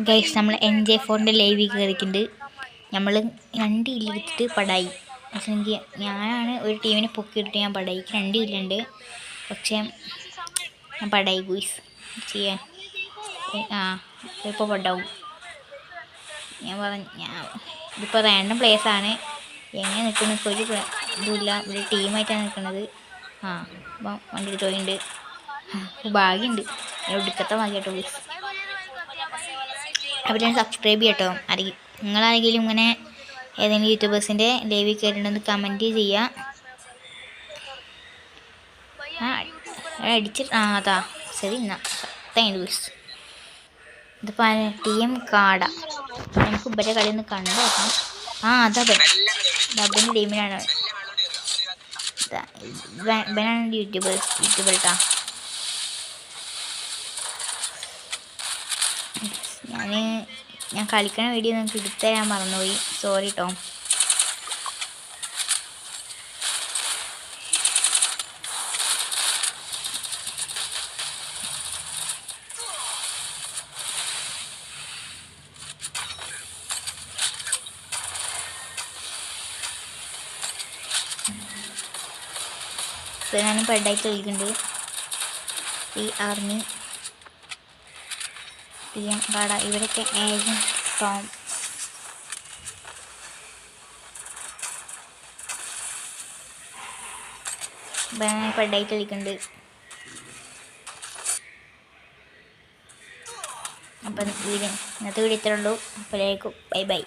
Guys നമ്മൾ NJ4 ലൈവിൽ കയറിയിട്ടുണ്ട്. നമ്മൾ 2 കില്ലെടുത്തിട്ട് പടായി. പക്ഷേ ഞാനാണ് ഒരു ടീമിനെ പൊക്കിയിട്ട് ഞാൻ പടായി. 2 കില്ലുണ്ട്, പക്ഷേ ഞാൻ പടായി ഗൂയ്സ് ചെയ്യാൻ. ഇപ്പോൾ പടാവും. ഇതിപ്പോൾ റാൻഡം പ്ലേസാണ്. എങ്ങനെ നിൽക്കുന്ന ഒരു ഇതുമില്ല. ഇവിടെ ടീമായിട്ടാണ് നിൽക്കുന്നത്. അപ്പം വണ്ടി എടുത്ത് പോയിട്ടുണ്ട്. ഭാഗ്യമുണ്ട്, ഒടുക്കത്തെ ഭാഗ്യം കേട്ടോ ഗൂയ്സ്. അപ്പോൾ ഞാൻ സബ്സ്ക്രൈബ് ചെയ്യട്ടോ. നിങ്ങളാരെങ്കിലും ഇങ്ങനെ ഏതെങ്കിലും യൂട്യൂബേഴ്സിൻ്റെ ലൈവിൽ കയറിയിട്ടുണ്ടെന്ന് കമൻറ്റ് ചെയ്യുക. അതാ ശരി. എന്നാ താങ്ക് യു. ഇതിപ്പോൾ TM കാട. നമുക്ക് ഇവരുടെ കളി ഒന്ന് കണ്ടു നോക്കാം. അതാ ഡബിൻ്റെ ടീമിലാണ്. ഇവനാണ് യൂട്യൂബർ കേട്ടോ. ഞാൻ കളിക്കണ വീഡിയോ നിങ്ങൾക്ക് എടുത്തു തരാൻ മറന്നുപോയി, സോറി കേട്ടോ. ഞാനും പെഡായിട്ട് കളിക്കുന്നുണ്ട്. ഈ ആർമി TM കാട ഇവരൊക്കെ ഏജന്റ് ടോം. പെഡായിട്ട് കളിക്കുന്നുണ്ട്. അപ്പം ഇന്നത്തെ വീഡിയോ ഇത്രേ ഉള്ളൂ. അപ്പോൾ ബൈ ബൈ.